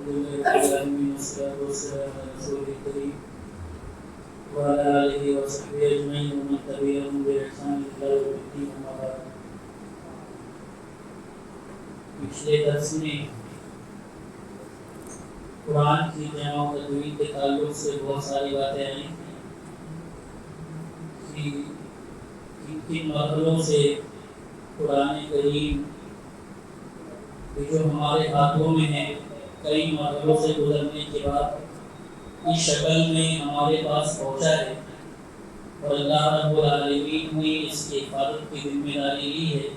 والصلاة والسلام على رسول الكريم وعلى آله وصحبه أجمعين ومن تبعهم بإحسان إلى يوم الدين أما بعد. پچھلے درس میں قرآن کی جمع و تدوین کے تعلق سے بہت ساری باتیں آئی کہ کن مرحلوں سے قرآن کریم جو ہمارے ہاتھوں میں ہے کئی مرحلوں سے گزرنے کے بعد اس شکل میں ہمارے پاس پہنچا ہے اور اللہ رب العالمین نے اس کی حفاظت کی ذمہ داری لی ہے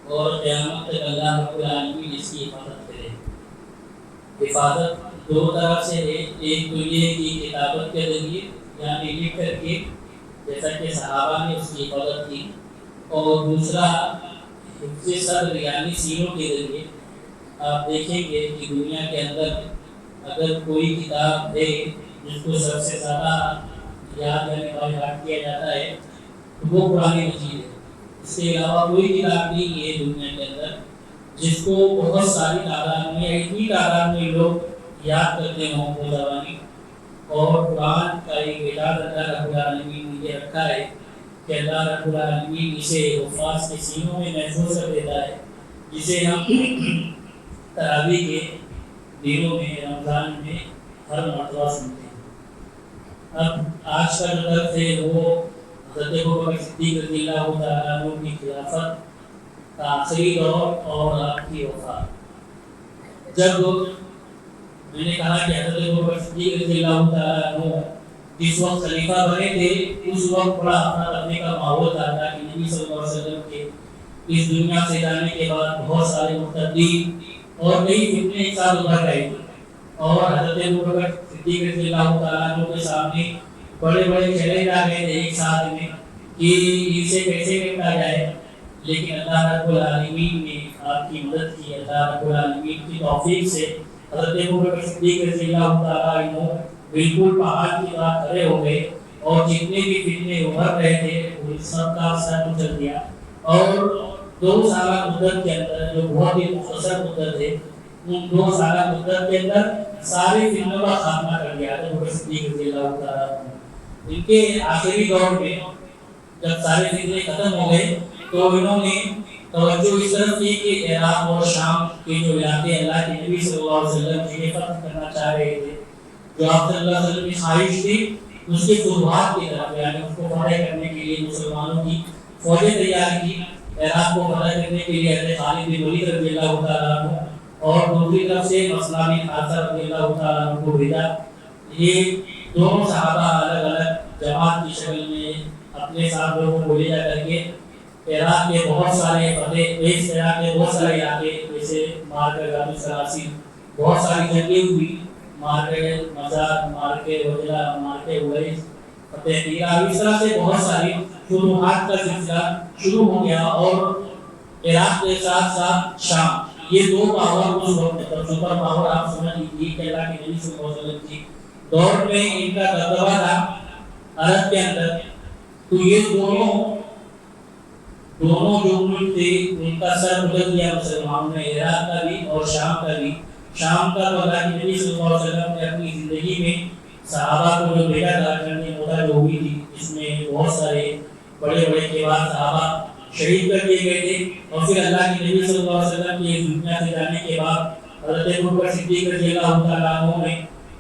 اور قیامت تک اللہ رب العالمین اس کی حفاظت کرے. حفاظت دو طرح سے ہے، ایک تو یہ کہ کتابت کے ذریعے یعنی لکھ کر کے جیسا کہ صحابہ نے اس کی حفاظت کی، اور دوسرا حفظ صدر یعنی سینوں کے ذریعے. آپ دیکھیں گے کہ دنیا کے اندر اگر کوئی کتاب ہے جس کو سب سے زیادہ یاد کرنے کا یاد کیا جاتا ہے تو وہ قرآن مجید ہے. اس کے علاوہ کوئی کتاب نہیں ہے دنیا کے اندر جس کو بہت ساری تعداد میں اتنی تعداد میں لوگ یاد کرتے ہوں وہ زبانی. اور قرآن کا ایک اعزاز اللہ رب العالمین نے یہ رکھا ہے کہ اللہ رب العالمین اسے حفاظ کے سینوں میں محفوظ کر دیتا ہے، جسے ہم تراویح کے دنوں میں رمضان میں ہر مرتبہ سنتے ہیں. اب آج کا جو درس ہے وہ حضرت ابوبکر صدیق رضی اللہ تعالیٰ عنہ کی خلافت کا آخری دور اور آپ کی وفات. جب میں نے کہا کہ حضرت ابوبکر صدیق رضی اللہ تعالیٰ عنہ جس وقت خلیفہ بنے تھے اس وقت بڑا اپنا رکھنے کا ماحول تھا کہ نبی صلی اللہ علیہ وسلم کے اس دنیا سے جانے کے بعد بہت سارے مرتدین اور کئی فتنے ایک ساتھ ابھر رہے تھے، اور حضرت ابوبکر صدیق رضی اللہ تعالیٰ عنہ کے سامنے بڑے بڑے چیلنج آ گئے تھے ایک ساتھ میں کہ اسے کیسے نپٹا جائے. لیکن اللہ رب العالمین نے آپ کی مدد کی. اللہ رب العالمین کی توفیق سے حضرت ابوبکر صدیق رضی اللہ تعالیٰ عنہ بالکل پہاڑ کی طرح کھڑے ہو گئے اور جتنے بھی فتنے ابھر رہے تھے وہ سب کا سر کچل دیا، اور 2 سالہ مدت کے اندر جو بہت ہی مختصر مدت ہے ان 2 سالہ مدت کے اندر سارے فتنوں کا خاتمہ کر دیا حضرت ابوبکر صدیق رضی اللہ تعالیٰ عنہ. ان کے آخری دور میں جب سارے فتنے ختم ہو گئے تو انہوں نے توجہ اس طرف کی کہ عراق اور شام کے جو علاقے اللہ کے نبی صلی اللہ علیہ وسلم کے فتح کرنا چاہ رہے تھے، جو آپ صلی اللہ علیہ وسلم کی خواہش تھی اس کے فتوحات کی طرف یعنی اس کو فتح کرنے کے لیے مسلمانوں کی فوجیں تیار کی. عراق کو فتح کرنے کے لیے حضرت خالد بن ولید رضی اللہ تعالیٰ عنہ اور دوسری طرف سے مسلمہ بن حارثہ رضی اللہ تعالیٰ عنہ کو بھیجا. یہ دونوں صحابہ الگ الگ جماعت کی شکل میں اپنے ساتھ لوگوں کو لے جا کر کے عراق کے بہت سارے فتح اس عراق کے بہت سارے علاقے جیسے مارکہ غابی سراسی بہت ساری جنگیں ہوئی، مارکہ مزار، مارکہ وجلہ، مارکہ اویس، فتح تیرہ، اس طرح سے بہت ساری فتوحات کا سلسلہ شروع ہو گیا. اور عراق کے ساتھ ساتھ شام، یہ 2 پاور اس وقت سپر پاور آپ سمجھ لیجیے کہ اللہ کے نبی صلی اللہ علیہ وسلم کی دور میں ان کا دبدبہ تھا عرب کے اندر. تو یہ دونوں جو ملک تھے ان کا سر بدل دیا مسلمانوں نے، عراق کا بھی اور شام کا بھی. شام کا تو اللہ کے نبی صلی اللہ علیہ وسلم نے اپنی زندگی میں صحابہ کو جو بھیجا تھا کرنے مودا جو ہوئی تھی اس میں بہت سارے بڑے بڑے کبار صحابہ شہید کر دیے گئے تھے. اور پھر اللہ کے نبی صلی اللہ علیہ وسلم کی دنیا سے جانے کے بعد حضرت ابوبکر صدیق رضی اللہ تعالیٰ عنہ نے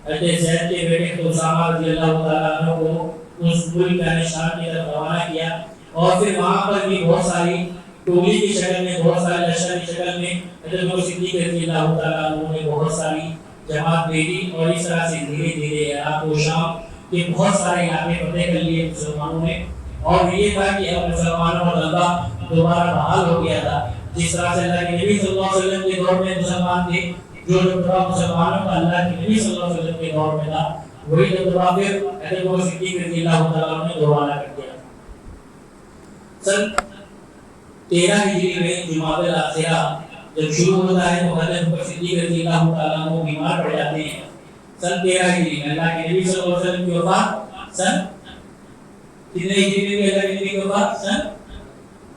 حضرت زید کے بیٹے اسامہ رضی اللہ تعالیٰ عنہ کو اس ملک یعنی شام کی طرف روانہ کیا، اور پھر وہاں پر بھی بہت ساری ٹولی کی شکل میں بہت سارے لشکر کی شکل میں حضرت ابوبکر صدیق رضی اللہ تعالیٰ عنہ نے بہت ساری جماعت بھیجی، اور اس طرح سے دھیرے دھیرے عراق و شام کے بہت سارے علاقے فتح کر لیے مسلمانوں نے. اور یہ تھا کہ اب مسلمانوں کا غلبہ دوبارہ بحال ہو گیا تھا. جس طرح سے اللہ کے نبی صلی اللہ علیہ وسلم کے دور میں مسلمان تھے، جو دبدبہ مسلمانوں کا اللہ کے نبی صلی اللہ علیہ وسلم کے دور میں تھا، وہی دبدبہ پھر حضرت ابوبکر صدیق رضی اللہ تعالیٰ عنہ نے دوبارہ کر دیا. سن 13 ہجری میں جمادی الاخرہ جب شروع ہوتا ہے تو حضرت ابوبکر صدیق رضی اللہ تعالیٰ عنہ بیمار پڑ جاتے ہیں. سن 13 ہجری میں اللہ کے نبی صلی اللہ علیہ وسلم کی وفات سن کتنے ہجری میں اللہ کے نبی کی وفات سن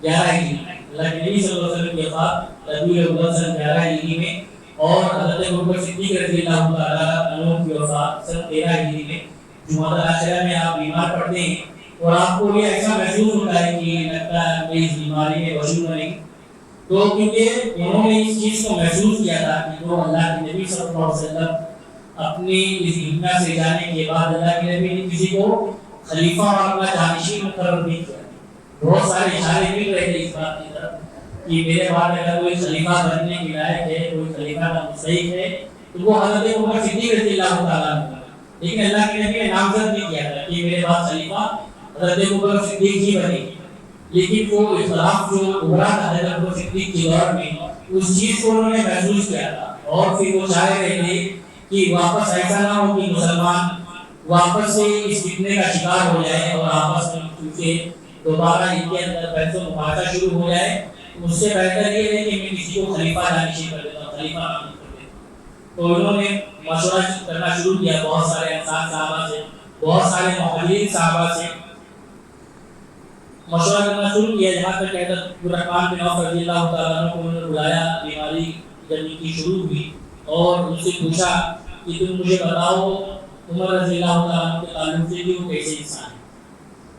11 ہجری. اللہ کے نبی صلی اللہ علیہ وسلم کی وفات ربیع الاول سن 11 ہجری میں، اور حضرت ابوبکر صدیق رضی اللہ تعالیٰ عنہ کی وفات سن 13 ہجری میں جمعہ العاشرہ میں آپ بیمار پڑتے ہیں اور آپ کو یہ ایسا محسوس ہوتا ہے کہ لگتا ہے کہ اس بیماری میں وجود نہیں، تو کیونکہ انہوں نے اس چیز کو محسوس کیا تھا کہ جو اللہ کے نبی صلی اللہ علیہ وسلم اپنی اس دنیا سے جانے کے بعد اللہ کے نبی نے کسی کو خلیفہ اور اپنا جانشین مقرر نہیں کیا۔ بہت سارے اشارے مل رہے تھے اس بات کی طرف کہ میرے بعد اگر کوئی خلیفہ بننے کی لائق ہے، کوئی خلیفہ کا مستحق ہے تو وہ حضرت ابوبکر صدیق رضی اللہ تعالیٰ عنہ، لیکن اللہ کے نبی نے نامزد نہیں کیا تھا کہ میرے بعد خلیفہ حضرت ابوبکر صدیق ہی بنے، لیکن وہ اختلاف جو ابھرا تھا حضرت ابوبکر صدیق کے دور میں اس چیز کو انہوں نے محسوس کیا تھا، اور پھر وہ چاہ رہے تھے کہ واپس ایسا نہ ہو کہ مسلمان واپس سے اس فتنے کا شکار ہو جائے اور آپس میں کیونکہ دوبارہ ان کے اندر بحث و مباحثہ شروع ہو جائے، اس سے بہتر یہ ہے کہ میں کسی کو خلیفہ جانشین کر دیتا ہوں، خلیفہ نامزد کر دیتا ہوں۔ تو انہوں نے مشورہ کرنا شروع کیا بہت سارے انصار صحابہ سے، بہت سارے مہاجرین صحابہ سے مشورہ کرنا شروع کیا، جہاں تک حضرت عبدالرحمن بن عوف رضی اللہ تعالیٰ عنہ کو انہوں نے بلایا، بیماری جب ان کی شروع ہوئی اور ان سے پوچھا کہ تم مجھے بتاؤ عمر رضی اللہ تعالیٰ عنہ کے تعلق سے کہ وہ کیسے انسان ہے۔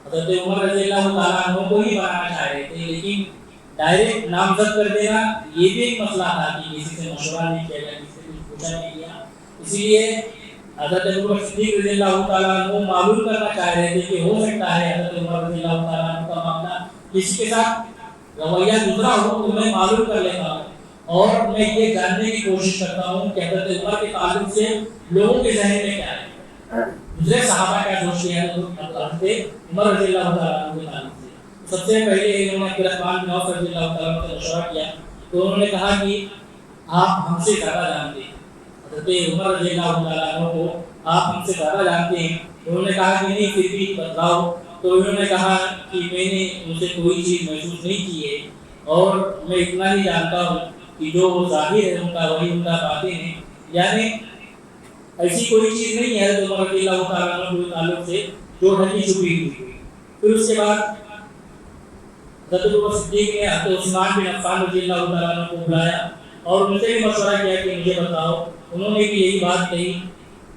حضرت عمر رضی اللہ تعالیٰ عنہ کو ہی بنانا چاہ رہے تھے، لیکن ڈائریکٹ نامزد کر دینا یہ بھی ایک مسئلہ تھا کہ کسی سے مشورہ نہیں کیا گیا، کسی سے کچھ پوچھا نہیں گیا، اسی لیے حضرت ابوبکر صدیق رضی اللہ تعالیٰ عنہ معلوم کرنا چاہ رہے تھے کہ ہو سکتا ہے حضرت عمر رضی اللہ تعالیٰ عنہ کا معاملہ کسی کے ساتھ رویہ گزرا ہو تو میں معلوم کر لیتا ہوں، اور میں یہ جاننے کی کوشش کرتا ہوں کہ حضرت عمر کے تعلق سے لوگوں کے ذہن میں کیا ہے، دوسرے صحابہ کیا سوچتے ہیں حضرت عمر رضی اللہ تعالیٰ عنہ کے تعلق سے۔ سب سے پہلے انہوں نے عبدالرحمن بن عوف رضی اللہ تعالیٰ عنہ سے مشورہ کیا، تو انہوں نے کہا کہ آپ ہم سے زیادہ جانتے ہیں، حضرت عمر رضی اللہ تعالیٰ عنہ کو آپ ہم سے زیادہ جانتے ہیں۔ انہوں نے کہا کہ نہیں پھر بھی بتلاؤ، تو انہوں نے کہا کہ میں نے ان سے کوئی چیز محسوس نہیں کی ہے، اور میں اتنا ہی جانتا ہوں کہ جو ظاہر ہے ان کا وہی ان کا باطن ہے، یعنی ایسی کوئی چیز نہیں ہے حضرت عمر رضی اللہ تعالیٰ عنہ کے تعلق سے جو ڈھکی چھپی ہوئی۔ پھر اس کے بعد حضرت ابوبکر صدیق نے حضرت عثمان بن عفان رضی اللہ تعالیٰ عنہ کو بلایا اور ان سے بھی مشورہ کیا کہ مجھے بتاؤ، انہوں نے بھی یہی بات کہی،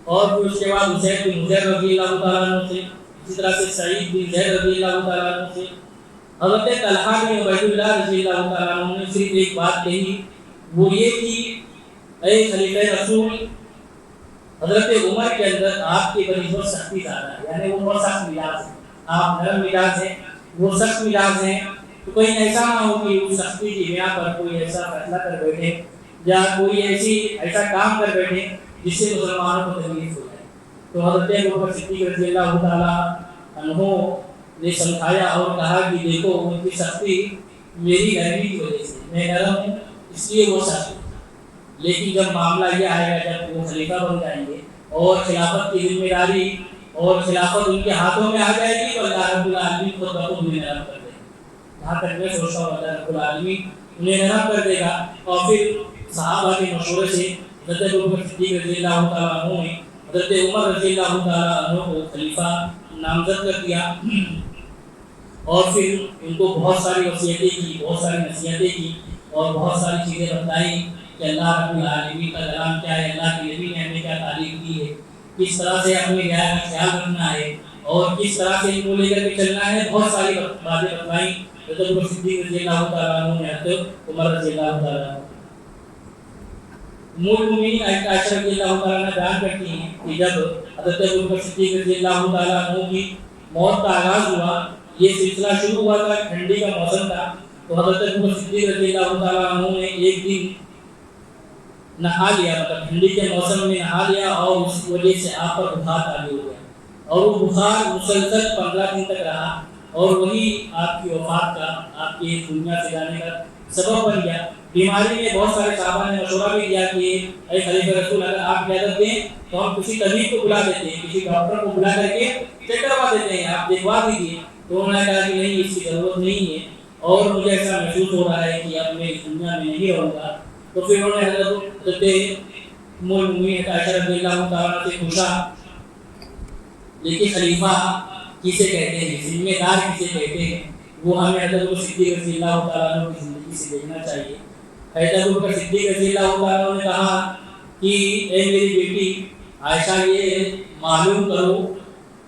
اور پھر اس کے بعد حسین بن حضیر رضی اللہ تعالیٰ عنہ سے، اسی طرح سے سعید بن زید رضی اللہ تعالیٰ عنہ سے، حضرت طلحہ بن عبید اللہ رضی اللہ تعالیٰ عنہ نے صرف ایک بات کہی، وہ یہ کہ اے خلیفہ رسول، حضرت عمر کے اندر آپ کی بنسبت سختی زیادہ ہے، یعنی وہ بہت سخت مزاج ہے، آپ نرم مزاج ہیں، وہ سخت مزاج ہیں، تو کہیں ایسا نہ ہو کہ اس سختی کی بنا پر کوئی ایسا فیصلہ کر بیٹھے یا کوئی ایسا کام کر بیٹھے جس سے مسلمانوں کو تکلیف ہو جائے۔ تو حضرت ابوبکر صدیق رضی اللہ تعالیٰ عنہ نے سمجھایا اور کہا کہ دیکھو ان کی سختی میری نرمی کی وجہ سے، میں نرم ہوں اس لیے وہ سخت ہے، لیکن جب معاملہ یہ آئے گا جب وہ خلیفہ بن جائیں گے اور خلافت کی ذمہ داری اور خلافت ان کے ہاتھوں میں آ جائے گی تو اللہ رب العالمین خود بخود انہیں نرم کر دے گا۔ جہاں تک میں سوچتا ہوں اللہ رب العالمین انہیں نرم کر دے گا، اور پھر صحابہ کے مشورے سے حضرت ابوبکر صدیق رضی اللہ تعالیٰ عنہ نے حضرت عمر رضی اللہ تعالیٰ عنہ کو خلیفہ نامزد کر دیا، اور پھر ان کو بہت ساری وصیتیں کی، بہت ساری نصیحتیں کی، اور بہت ساری چیزیں بتائیں کہ اللہ رب العالمین کا کلام کیا ہے، اللہ کے نبی نے ہمیں کیا تعلیم دی ہے، کس طرح سے اپنی رعایا کا خیال رکھنا ہے، اور کس طرح سے ان کو لے کر کے چلنا ہے، بہت ساری باتیں بتلائیں حضرت ابوبکر صدیق رضی اللہ تعالیٰ عنہ نے حضرت عمر رضی اللہ تعالیٰ عنہ۔ ام المؤمنین عائشہ رضی اللہ تعالیٰ عنہ بیان کرتی ہیں کہ جب حضرت ابوبکر صدیق رضی اللہ تعالیٰ عنہ کی موت کا آغاز ہوا، یہ سلسلہ شروع ہوا تھا، ٹھنڈی کا موسم تھا، تو حضرت ابوبکر صدیق رضی اللہ تعالیٰ عنہ نے ایک دن نہا لیا، مطلب ٹھنڈی کے موسم میں نہا لیا، اور اس وجہ سے آپ پر بخار تاری ہو گیا، اور وہ بخار مسلسل 15 دن تک رہا، اور وہی آپ کی وفات کا، آپ کی دنیا سے جانے کا سبب بن گیا۔ بیماری میں بہت سارے صحابہ نے مشورہ بھی دیا کہ اے خلیفہ رسول اگر آپ اجازت دیں تو ہم کسی طبیب کو بلا دیتے ہیں، کسی ڈاکٹر کو بلا کر کے چیک کروا دیتے ہیں، آپ دیکھوا دیجیے۔ تو انہوں نے کہا کہ نہیں، اس کی ضرورت نہیں ہے، اور مجھے ایسا محسوس ہو رہا ہے کہ اب میں اس دنیا میں نہیں رہوں گا۔ تو پھر انہوں نے حضرت ام المؤمنین عائشہ رضی اللہ تعالیٰ سے پوچھا لیکن خلیفہ کسے کہتے ہیں، ذمہ دار کسے کہتے ہیں، وہ ہمیں حضرت صدیق رضی اللہ تعالیٰ عنہ کی زندگی سے دیکھنا چاہیے۔ حضرت ابوبکر صدیق رضی اللہ عنہ نے کہا کہ اے میری بیٹی عائشہ، یہ معلوم کرو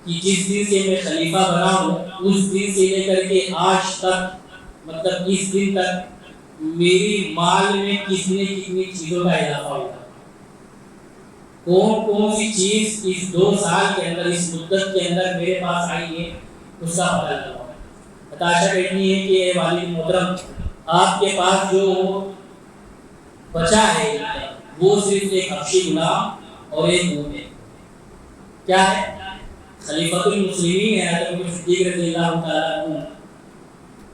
کہ جس دن سے میں خلیفہ بنا ہوں اس دن سے لے کر کے آج تک، مطلب اس دن تک میری مال میں کتنی چیزوں کا اضافہ ہوا، کون کون سی چیز اس 2 سال کے اندر، اس مدت کے اندر میرے پاس آئی ہے، اس کا پتہ لگا۔ عائشہ کہتی ہے کہ اے والد محترم، آپ کے پاس جو بچا ہے وہ صرف ایک حبشی غلام اور ایک اونٹ ہے۔ کیا ہے؟ خلیفۃ المسلمین ہے حضرت ابوبکر صدیق رضی اللہ تعالیٰ عنہ۔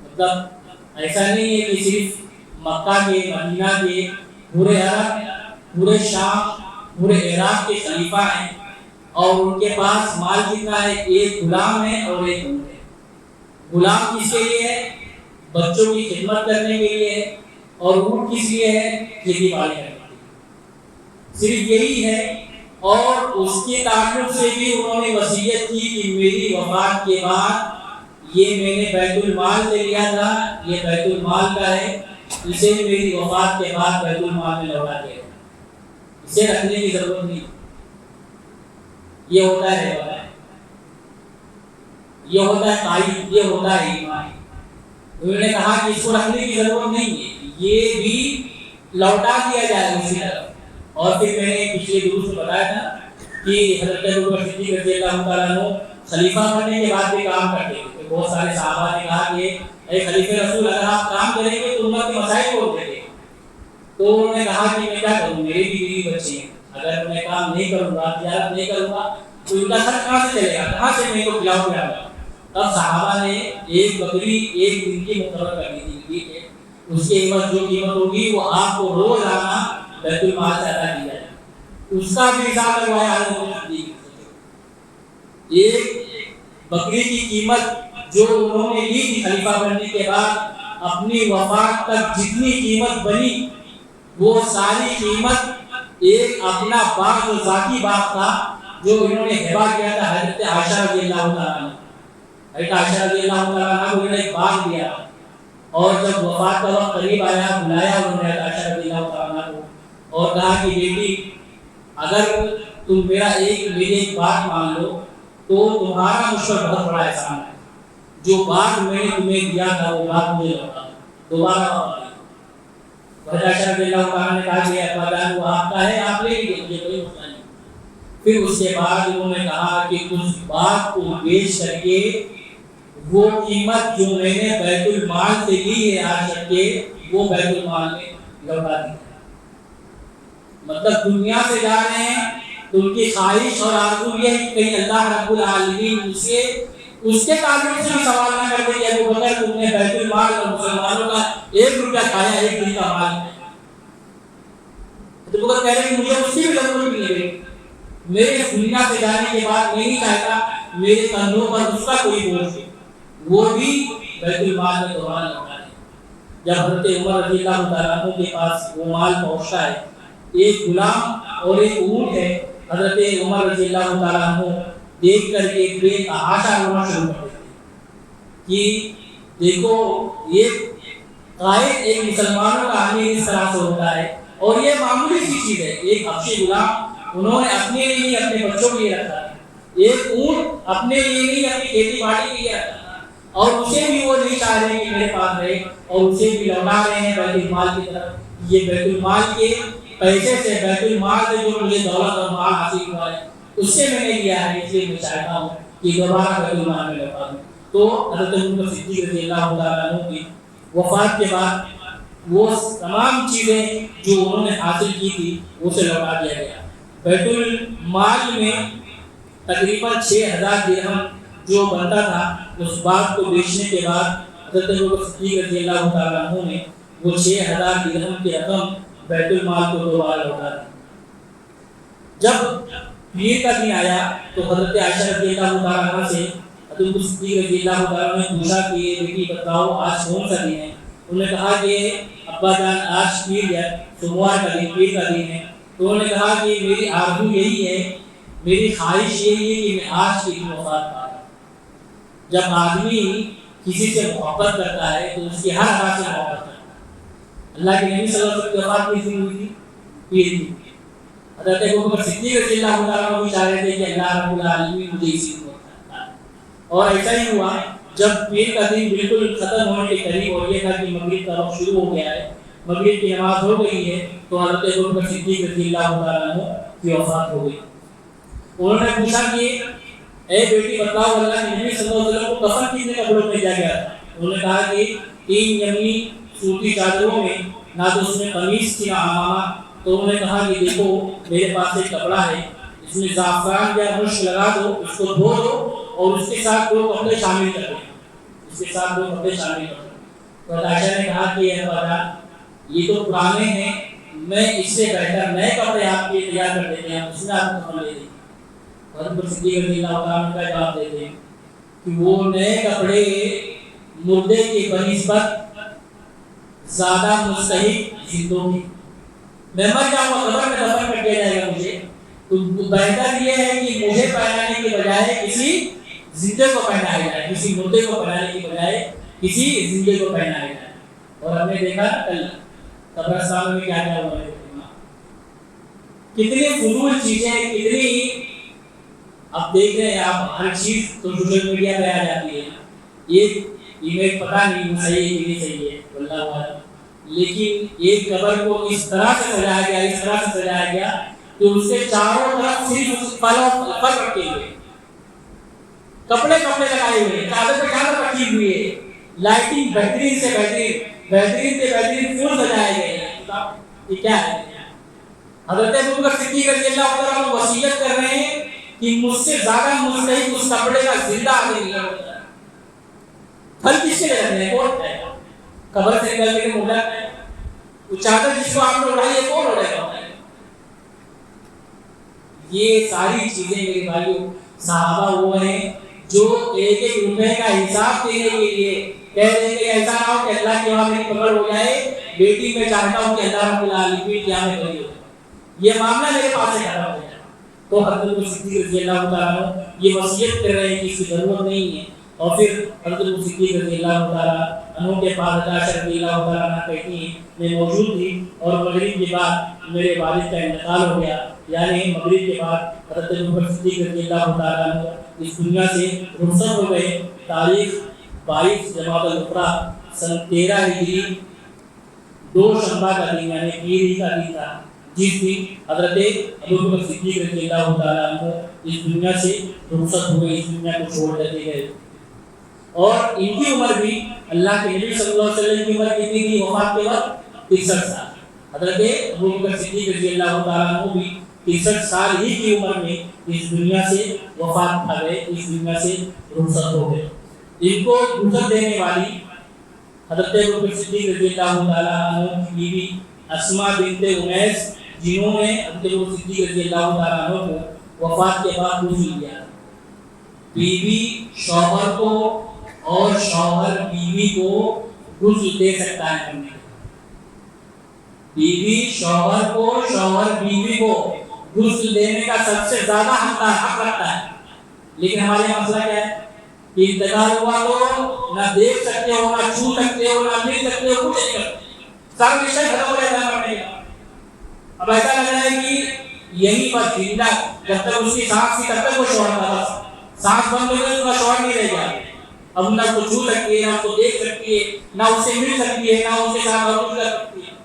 مطلب ایسا نہیں ہے کہ صرف مکہ کے، مدینہ کے، پورے عرب، پورے شام، پورے عراق کے خلیفہ ہیں اور ان کے پاس مال کتنا ہے؟ ایک غلام ہے اور ایک اونٹ ہے۔ غلام کس کے لیے ہے؟ بچوں کی خدمت کرنے کے لیے ہے، اور اونٹ کس لیے ہے؟ کھیتی باڑی کرنے کے لیے، صرف یہی ہے۔ اور اس کے تعلق سے بھی انہوں نے وصیت کی کہ میری وفات کے بعد یہ میں نے بیت المال سے لیا تھا، یہ بیت المال کا ہے، اسے میری وفات کے بعد بیت المال میں لوٹا دیا، اسے رکھنے کی ضرورت نہیں۔ یہ ہوتا ہے یہ ہوتا ہے قائد، یہ ہوتا ہے ایمان۔ انہوں نے کہا کہ اس کو رکھنے کی ضرورت نہیں ہے، یہ بھی لوٹا دیا جائے اسی طرف۔ اور پھر میں نے پچھلے دروس میں بتایا تھا کہ حضرت ابوبکر صدیق رضی اللہ تعالیٰ عنہ خلیفہ بننے کے بعد بھی کام کرتے تھے۔ بہت سارے صحابہ نے کہا کہ اے خلیفہ رسول، اگر آپ کام کریں گے تو امت کے مسائل کو دیں گے۔ تو انہوں نے کہا کہ میں کیا کروں، میرے بھی بیوی بچے ہیں، اگر میں کام نہیں کروں گا، تجارت نہیں کروں گا تو ان کا سر کہاں سے چلے گا، کہاں سے میں کو کھلاؤ پلاؤں گا۔ تب صحابہ نے ایک بکری ایک دن کی مقرر کر دی تھی، ٹھیک ہے، اس کی قیمت جو قیمت ہوگی وہ آپ کو روزانہ بیت المال سے ادا کی جائے، اس کا بھی حساب لگوایا ہے۔ ایک بکری کی قیمت جو انہوں نے لی تھی خلیفہ بننے کے بعد، اپنی وفات تک جتنی قیمت بنی وہ ساری قیمت ایک اپنا باغ جو ذاتی باغ تھا جو انہوں نے ہبہ کیا تھا حضرت عائشہ رضی اللہ تعالیٰ عنہ، حضرت عائشہ رضی اللہ تعالیٰ عنہ کو انہوں نے ایک باغ دیا، اور جب وفات کا وقت قریب آیا بلایا انہوں نے عائشہ رضی اللہ تعالیٰ عنہ کو اور کہا کہ بیٹی اگر تم میری ایک بات مان لو تو تمہارا مجھ پر بہت بڑا احسان ہے، جو باغ میں نے تمہیں دیا تھا وہ باغ مجھے لوٹا دوبارہ واپس۔ عائشہ رضی اللہ تعالیٰ نے کہا کہ ابا جان وہ آپ کا ہے، آپ لے لیجیے، مجھے کوئی مسئلہ نہیں۔ پھر اس کے بعد انہوں نے کہا کہ اس باغ کو بیچ کر کے وہ قیمت جو میں نے بیت المال سے لی ہے آج تک کے وہ بیت المال میں لوٹا دی۔ مطلب دنیا سے جا رہے ہیں تو ان کی خواہش اور آرزو یہ ہے کہ کہیں اللہ رب العالمین اس کے تعلق سے بھی سوال نہ کر دے کہ ابو بکر تم نے بیت المال اور مسلمانوں کا 1 روپیہ کھایا، 1 دن کا مال۔ ابو بکر کہہ رہے ہیں مجھے اس کی بھی ضرورت نہیں ہے، میرے دنیا سے جانے کے بعد میں نہیں چاہتا میرے کندھوں پر اس کا کوئی بوجھ ہے، وہ بھی بیت المال میں دوبارہ لوٹا دے۔ جب حضرت عمر رضی اللہ تعالیٰ عنہ کے پاس وہ مال پہنچتا ہے، ایک غلام اور ایک اونٹ ہے، حضرت عمر رضی اللہ تعالیٰ عنہ دیکھ کر کے بے تحاشا رونا شروع کر دیتے کہ دیکھو ایک قائد، ایک مسلمانوں کا امیر اس طرح سے ہوتا ہے، اور یہ معمولی سی چیز ہے، ایک حبشی غلام انہوں نے اپنے لیے نہیں اپنے بچوں کے لیے رکھا ہے، ایک اونٹ اپنے لیے نہیں اپنی کھیتی باڑی کے لیے رکھا ہے، اور اسے بھی وہ نہیں چاہ رہے کہ میرے پاس رہے، اور اسے بھی لوٹا رہے ہیں بیت المال کی طرف۔ یہ بیت المال کے پیسے سے، بیت المال سے جو مجھے دولت اور مال حاصل ہوا ہے اس سے میں نے لیا ہے، اس لیے میں چاہتا ہوں کہ دوبارہ بیت المال میں لوٹا دوں۔ تو حضرت ابوبکر صدیق رضی اللہ تعالیٰ عنہ کی وفات کے بعد وہ تمام چیزیں جو انہوں نے حاصل کی تھی اسے لوٹا دیا گیا۔ بیت المال میں تقریباً 6000 درہم جو بنتا تھا، اس بات کو بیچنے کے بعد حضرت ابوبکر صدیق رضی اللہ تعالیٰ عنہ نے وہ 6000 درہم کی رقم بیت المال کو دوبارہ لوٹا دی۔ جب پیر کا دن آیا تو حضرت عائشہ رضی اللہ تعالیٰ عنہ سے حضرت ابوبکر صدیق رضی اللہ تعالیٰ عنہ نے پوچھا کہ بیٹی بتاؤ آج کون سا دن ہے؟ انہوں نے کہا کہ ابا جان آج پیر ہے، سوموار کا دن، پیر کا دن ہے۔ تو انہوں نے کہا کہ میری آرزو یہی ہے، میری خواہش یہی ہے کہ میں آج کے دن وفات پا جاؤں۔ جب آدمی کسی سے محبت کرتا ہے تو اس کی ہر ادا سے محبت کرتا ہے، اللہ کے نبی صلی اللہ علیہ وسلم کی وفات کس دن ہوئی تھی؟ پیر کی. حضرت ابوبکر صدیق رضی اللہ عنہ بھی چاہ رہے تھے کہ اللہ رب العالمین مجھے اسی دن کو عطا. اور ایسا ہی ہوا جب پیر کا دن بالکل ختم ہونے کے قریب ہو گیا تھا کہ مغرب کا وقت شروع ہو گیا ہے, مغرب کی نماز ہو گئی ہے, تو حضرت ابوبکر صدیق رضی اللہ عنہ کی وفات ہو گئی. انہوں نے پوچھا کہ اے بیٹی بتاؤ اللہ کے نبی صلی اللہ علیہ وسلم کو کفن کتنے کپڑوں میں دیا گیا تھا؟ انہوں نے کہا کہ 3 یمنی سوتی چادروں میں, نہ تو اس میں قمیص تھی نہ عمامہ. تو انہوں نے کہا کہ دیکھو میرے پاس ایک کپڑا ہے, اس میں زعفران یا مشک لگا دو, اس کو دھو دو اور اس کے ساتھ 2 کپڑے شامل کر دو, اس کے ساتھ 2 کپڑے شامل کر دو. تو عائشہ نے کہا کہ اے ابا یہ تو پرانے ہیں, میں اس سے بہتر نئے کپڑے آپ کے تیار کر دیتے ہیں, اس میں آپ کو کفن لے دیں. حضرت صدیق رضی اللہ عنہ کا جواب دیتے ہیں کہ وہ نئے کپڑے مردے کی بنسبت زیادہ مستحق زندوں کی. میں مر جاؤں گا, قبر میں دفن کر دیا جائے گا مجھے, تو بہتر یہ ہے کہ مجھے پہنانے کے بجائے کسی زندے کو پہنایا جائے, کسی مردے کو پہنانے کی بجائے کسی زندے کو پہنایا جائے. اور ہم نے دیکھا کل قبرستان میں کیا کیا ہوا ہے, کتنی فضول چیزیں, کتنی آپ دیکھ رہے ہیں آپ ہر چیز تو سوشل میڈیا پہ آ جاتی ہے. ایک ایمیج پتہ نہیں صحیح ہے کہ نہیں صحیح ہے واللہ اعلم, لیکن ایک قبر کو اس طرح سے سجایا گیا, اس طرح سے سجایا گیا کہ اس کے چاروں طرف صرف پل رکھے ہوئے, کپڑے لگائے ہوئے, چادر پہ چادر رکھی ہوئی ہے, لائٹنگ بہترین سے بہترین پھول سجائے گئے ہیں. یہ کیا ہے؟ حضرت ابوبکر صدیق رضی اللہ عنہ وصیت کر رہے ہیں کہ مجھ سے زیادہ مستحق اس کپڑے کا زندہ آدمی نہیں ہوتا. پھل کس کے لیے رکھنے ہیں؟ کون ہے؟ قبر سے نکلنے کے مولا ہے. وہ چادر جس کو آپ نے اڑائی ہے کون اڑے گا؟ یہ ساری چیزیں میرے بھائیوں صحابہ وہ ہیں جو ایک روپے کا حساب دینے کے لیے کہہ رہے کہ ایسا نہ ہو کہ اللہ کی وہاں میری پکڑ ہو جائے, بیٹی میں چاہتا ہوں کہ اللہ رب العالمین کیا میں کری ہو, یہ معاملہ میرے پاس ہے کھڑا ہو جائے. تو حضرت صدیق رضی اللہ تعالیٰ یہ وصیت کر رہے ہیں کہ اس کی ضرورت نہیں ہے. اور پھر حضرت صدیق رضی اللہ تعالیٰ عنہ کے پاس عائشہ رضی اللہ تعالیٰ عنہ کہتی ہیں میں موجود تھی اور مغرب کے بعد میرے والد کا انتقال ہو گیا, یعنی مغرب کے بعد حضرت ابوبکر صدیق رضی اللہ تعالیٰ عنہ اس دنیا سے رخصت ہو گئے. تاریخ 22 جمادی الاخری سن 13 ہجری 2 شنبہ کا دن یعنی پیر کا دن تھا, جس دن حضرت ابوبکر صدیق رضی اللہ تعالیٰ عنہ اس دنیا سے رخصت ہو گئے, اس دنیا کو چھوڑ دیتے گئے. اور ان کی عمر بھی اللہ کے نبی صلی اللہ علیہ وسلم کی عمر کتنی تھی وفات کے وقت؟ 63 سال. حضرت ابوبکر صدیق رضی اللہ تعالیٰ عنہ بھی 63 سال ہی کی عمر میں اس دنیا سے وفات پا گئے, اس دنیا سے رخصت ہو گئے. ان کو گزر دینے والی حضرت ابوبکر صدیق رضی اللہ تعالیٰ عنہ کی بیوی اسماء بنت امیس, جنہوں نے حضرت ابوبکر صدیق رضی اللہ تعالیٰ عنہ کو وفات کے بعد غسل دیا. بیوی شوہر کو اور شوہر بیوی کو غسل دے سکتا ہے, بیوی شوہر کو, شوہر بیوی کو غسل دینے کا سب سے زیادہ حق رکھتا ہے. لیکن ہمارے یہاں مسئلہ کیا ہے کہ انتقال ہوا تو نہ دیکھ سکتے ہو, نہ چھو سکتے ہو, نہ مل سکتے ہو, کچھ نہیں کرتے, سارا رشتہ ختم ہو جاتا ہے مرنے کا. اب ایسا لگ رہا ہے کہ یہی بس زندہ جب تک اس کی سانس تھی تب تک وہ شوہر تھا, بس سانس بند ہو گئی تو شوہر نہیں رہ گیا. اب نہ اس کو چھو سکتی ہے, نہ اس کو دیکھ سکتی ہے, نہ اس سے مل سکتی ہے, نہ اس کے ساتھ بات کر سکتی ہے,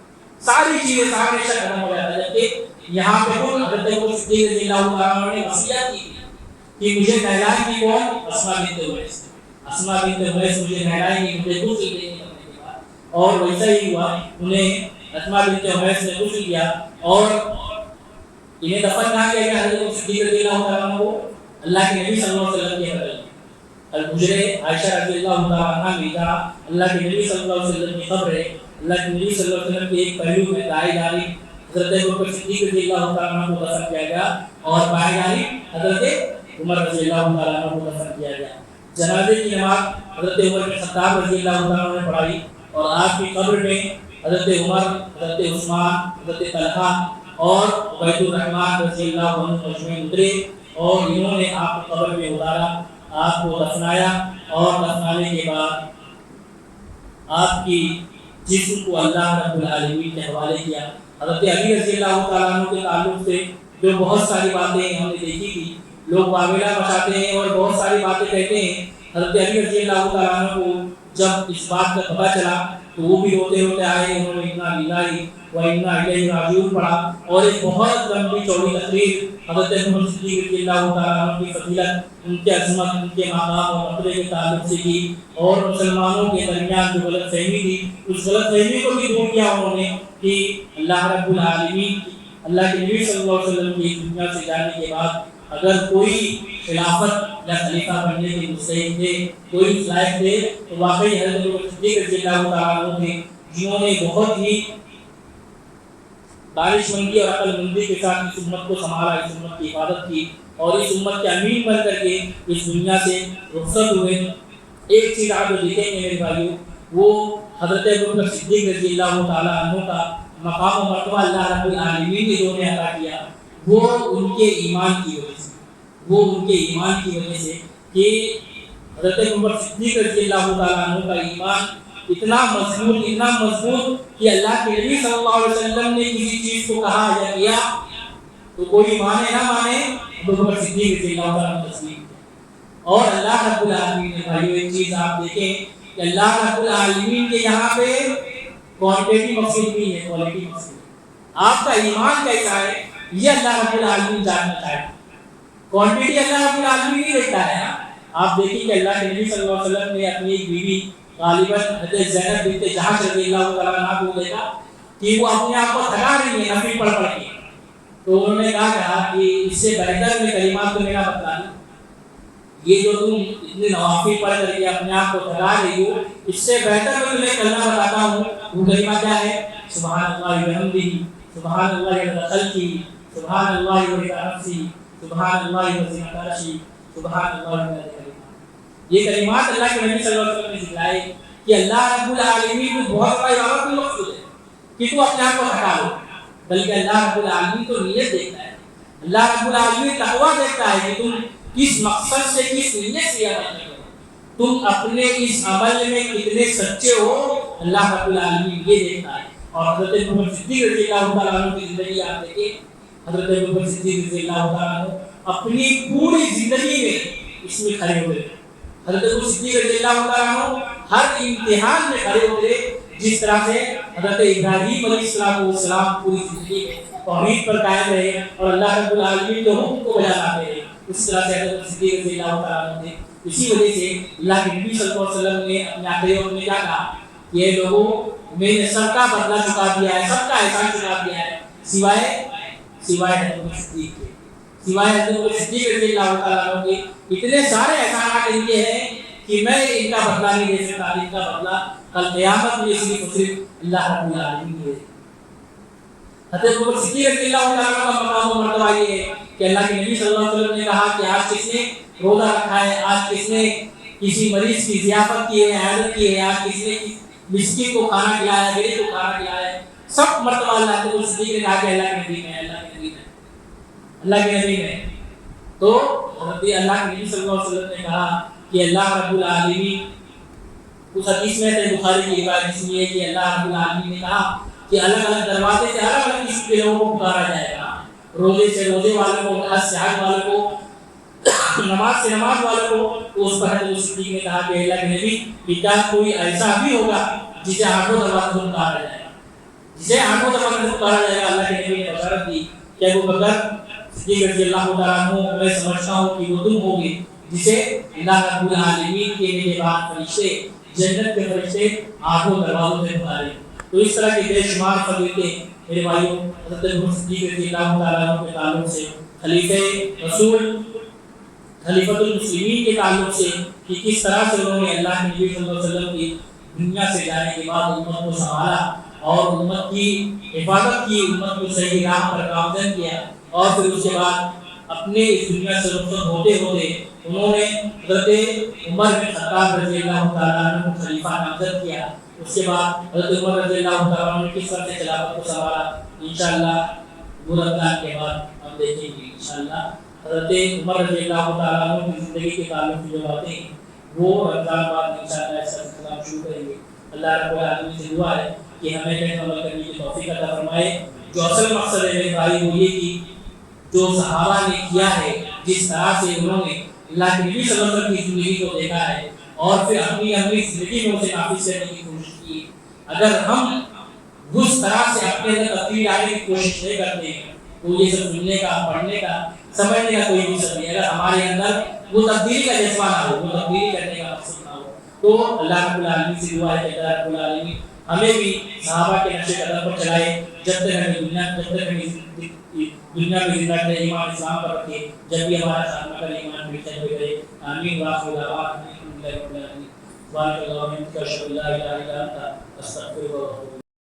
ساری چیزیں سارا رشتہ ختم ہو جاتا ہے. جبکہ یہاں پہ خود حضرت ابوبکر صدیق رضی اللہ عنہ نے وصیت کی کہ مجھے نہلائیں گی کون؟ اسماء بنت امیس. اسماء بنت امیس مجھے نہلائیں گی, مجھے غسل دیں گی کرنے کے بعد. اور ویسا ہی ہوا, انہیں اسماء بنت امیس نے غسل کیا اور انہیں دفن کہاں کیا گیا؟ حضرت صدیق رضی اللہ عنہ کو اللہ کے نبی صلی اللہ علیہ وسلم کے قبر الحجرے عائشہ رضی اللہ عنہا میں جہاں اللہ کے نبی صلی اللہ علیہ وسلم کی قبر ہے, اللہ کے نبی صلی اللہ علیہ وسلم کے ایک پہلو میں دائیں جانب حضرت ابوبکر صدیق رضی اللہ تعالیٰ عنہ کو دفن کیا گیا اور بائیں جانب حضرت عمر رضی اللہ تعالیٰ عنہ کو دفن کیا گیا. جنازے کی نماز حضرت عمر بن خطاب رضی اللہ تعالیٰ عنہ نے پڑھائی اور آپ کی قبر میں حضرت عمر, حضرت عثمان, حضرت طلحہ اور عبید الرحمن رضی اللہ عنہ مجمعین اترے اور انہوں نے آپ کو قبر میں اتارا, آپ کو دفنایا اور دفنانے کے بعد آپ کی جسم کو اللہ رب العالمین کے حوالے کیا۔ حضرت علی رضی اللہ تعالیٰ عنہ کے تعلق سے جو بہت ساری باتیں ہم نے دیکھی تھی، لوگ واویلا بچاتے ہیں اور بہت ساری باتیں کہتے ہیں۔ حضرت علی رضی اللہ تعالیٰ عنہ کو جب اس بات کا پتہ چلا تو وہ بھی روتے روتے آئے، انہوں نے انا للہ و انا الیہ راجعون پڑھا اور ایک بہت لمبی چوڑی تقریر حضرت محمد صدیق رضی اللہ تعالیٰ عنہ کی فضیلت، ان کی عظمت، ان کے مقام اور مرتبے کے تعلق سے کی، اور مسلمانوں کے درمیان جو غلط فہمی تھی اس غلط فہمی کو بھی دور کیا انہوں نے کہ اللہ رب العالمین، اللہ کے نبی صلی اللہ علیہ وسلم کی دنیا سے جانے کے بعد اگر کوئی خلافت یا خلیفہ بننے کے مستحق تھے، کوئی لائق تھے، تو واقعی حضرت صدیق رضی اللہ تعالیٰ عنہ تھے، جنہوں نے بہت ہی دانش مندی اور عقل مندی کے ساتھ اس امت کو سنبھالا، اس امت کی حفاظت کی اور اس امت کے امین بن کر کے اس دنیا سے رخصت ہوئے۔ ایک چیز آپ جو دیکھیں گے میرے بھائیو، وہ حضرت ابوبکر صدیق رضی اللہ تعالیٰ عنہ کا مقام و مرتبہ اللہ رب العالمین نے جو انہیں عطا کیا، وہ ان کے ایمان کی وجہ سے، وہ ان کے ایمان کی وجہ سے کہ حضرت ابوبکر صدیق رضی اللہ تعالیٰ عنہ کا ایمان اتنا مضبوط کہ اللہ کے نبی صلی اللہ علیہ وسلم نے کسی چیز کو کہا یا کیا تو کوئی مانے نہ مانے، ابوبکر صدیق رضی اللہ تعالیٰ عنہ تسلیم۔ اور اللہ رب العالمین نے بھائیو ایک چیز آپ دیکھیں کہ اللہ رب العالمین کے یہاں پہ کوانٹیٹی مقصود نہیں ہے، کوالٹی مقصود ہے۔ آپ کا ایمان کیسا ہے یہ اللہ رب العالمین جاننا چاہتا ہے، کوانٹیٹی اللہ رب العالمین نہیں دیکھتا ہے۔ آپ دیکھیں کہ اللہ کے نبی صلی اللہ علیہ وسلم نے اپنی ایک بیوی غالباً حضرت زینب بنت جہش رضی اللہ تعالیٰ عنہا کو دیکھا کہ وہ اپنے آپ کو تھکا رہی ہے نفل پڑھ کے، تو انہوں نے کہا کہ اس سے بہتر میں کلمات تو میرا بتلا دیں، یہ جو تم اتنے نوافل پڑھ کر کے اپنے آپ کو تھکا رہی ہو، اس سے بہتر میں تمہیں کلمہ بتاتا ہوں۔ وہ کلمہ کیا ہے؟ سبحان اللہ وبحمدہ، سبحان اللہ عدد خلقہ، سبحان اللہ ورضا نفسہ، سبحان اللہ وزنۃ عرشہ، سبحان اللہ ومداد کلماتہ۔ یہ کلمات اللہ کے نبی صلی اللہ علیہ وسلم نے سکھلائے کہ اللہ رب العالمین کو بہت بڑا عبادت نہیں مقصود ہے کہ تو اپنے آپ کو ہٹا لو، بلکہ اللہ رب العالمین تو نیت دیکھتا ہے، اللہ رب العالمین تقویٰ دیکھتا ہے کہ تم کس مقصد سے، کس نیت سے عمل کرو، تم اپنے اس عمل میں کتنے سچے ہو، اللہ رب العالمین یہ دیکھتا ہے۔ اور حضرت ابوبکر صدیق رضی اللہ تعالیٰ عنہ کی زندگی آپ دیکھیں، حضرت ابوبکر صدیق رضی اللہ تعالیٰ عنہ اپنی پوری زندگی میں اس میں کھڑے ہوئے۔ حضرت ابوبکر صدیق رضی اللہ تعالیٰ عنہ ہر امتحان میں کھڑے ہوتے، جس طرح سے حضرت ابراہیم علیہ السلام پوری زندگی توحید پر قائم رہے اور اللہ رب العالمین کے حکم کو بجا لاتے رہے، اس طرح سے حضرت صدیق رضی اللہ تعالیٰ عنہ تھے۔ اسی وجہ سے اللہ کے نبی صلی اللہ علیہ وسلم نے اپنے آخری وقت میں کیا کہا؟ یہ لوگوں میں نے سب کا بدلہ چکا دیا ہے، سب کا احسان چکا دیا ہے، سوائے حضرت صدیق کے، سوائے حضرت صدیق رضی اللہ تعالیٰ عنہ کے اتنے سارے احسانات ان کے ہیں کہ میں ان کا بدلہ نہیں دے سکتا، ان کا بدلہ کل قیامت میں صرف اللہ رب العالمین دے۔ حضرت ابوبکر صدیق رضی اللہ تعالیٰ عنہ کا مقام و مرتبہ یہ ہے کہ اللہ کے نبی صلی اللہ علیہ وسلم نے کہا کہ آج کس نے روزہ رکھا ہے، آج کس نے کسی مریض کی ضیافت کی ہے، عیادت کی ہے، آج کس نے مسکین کو کھانا کھلایا ہے، غریب کو کھانا کھلایا ہے، سب مرتبہ اللہ کے صدیق نے کہا کہ اللہ کے نبی میں، اللہ کے نبی میں، اللہ کے نبی میں۔ تو حضرت اللہ کے نبی صلی اللہ علیہ وسلم نے کہا کہ اللہ رب العالمین، اس حدیث میں ہے بخاری کی روایت جس میں ہے کہ اللہ رب العالمین نے کہا کہ الگ الگ دروازے سے الگ الگ قسم کے لوگوں کو پکارا جائے گا، روزے سے روزے والوں کو، حج سے حج والوں کو، نماز سے نماز والوں کو۔ تو اس پر حضرت صدیق نے کہا کہ اللہ کے نبی کہ کیا کوئی ایسا بھی ہوگا جسے آٹھوں دروازے سے پکارا جائے گا، جسے آٹھوں دروازے سے پکارا جائے گا؟ اللہ کے نبی نے بشارت دی کہ ابوبکر صدیق رضی اللہ تعالیٰ عنہ، میں سمجھتا ہوں کہ وہ تم ہوگے جسے اللہ رب العالمین کے نگہبان فرشتے، جنت کے فرشتے آٹھوں دروازوں سے پکارے۔ تو اس طرح کے بے شمار فضیلتیں میرے بھائیوں حضرت ابوبکر صدیق رضی اللہ تعالیٰ عنہ کے تعلق سے، خلیفہ رسول، خلیفۃ المسلمین کے تعلق سے کہ کس طرح سے انہوں نے اللہ کے نبی صلی اللہ علیہ وسلم کی دنیا سے جانے کے بعد امت کو سنبھالا اور امت کی حفاظت کی، امت کو صحیح راہ پر گامزن کیا، اور پھر اس کے بعد اپنے اس دنیا سے رخصت ہوتے ہوتے انہوں نے حضرت عمر بن خطاب رضی اللہ تعالیٰ عنہ کو خلیفہ نامزد کیا۔ اس کے بعد حضرت عمر رضی اللہ تعالیٰ عنہ نے کس طرح سے خلافت کو سنبھالا، انشاءاللہ وہ رمضان کے بعد ہم دیکھیں گے انشاءاللہ۔ حضرت عمر رضی اللہ تعالیٰ عنہ کی زندگی کے تعلق سے جو باتیں ہیں وہ رمضان بعد انشاءاللہ اس کا سلسلہ شروع کریں گے۔ اللہ رب العالمین سے دعا ہے کہ ہمیں کہیں عمل کرنے کی توفیق عطا فرمائے. جو اصل مقصد ہے میرے بھائی وہ یہ کہ جو صحابہ نے کیا ہے، جس طرح سے انہوں نے اللہ کے نبی صلی اللہ علیہ وسلم کی زندگی کو دیکھا ہے اور پھر اپنی زندگی میں اسے نافذ کرنے کی کوشش کی، اگر ہم اس طرح سے اپنے اندر تبدیلی لانے کی کوشش نہیں کرتے ہیں تو یہ سب سننے کا، پڑھنے کا، سمجھنے کا کوئی مقصد نہیں. اگر ہمارے اندر وہ تبدیلی کا جذبہ نہ ہو، وہ تبدیلی کرنے کا مقصد نہ ہو، تو اللہ رب العالمین سے دعا ہے کہ اللہ رب العالمین ہمیں بھی صحابہ کے نقش قدم پر چلائے. جب تک ہمیں دنیا میں زندہ رہے ایمان اسلام پر رکھے، جب بھی ہمارا سامنا کرے ایمان میں چلے کرے. آمین. وآخر دعوانا الحمد للہ رب العالمین. بارک اللہ فیک. اشہد ان لا الہ الا انت استغفرک و اتوب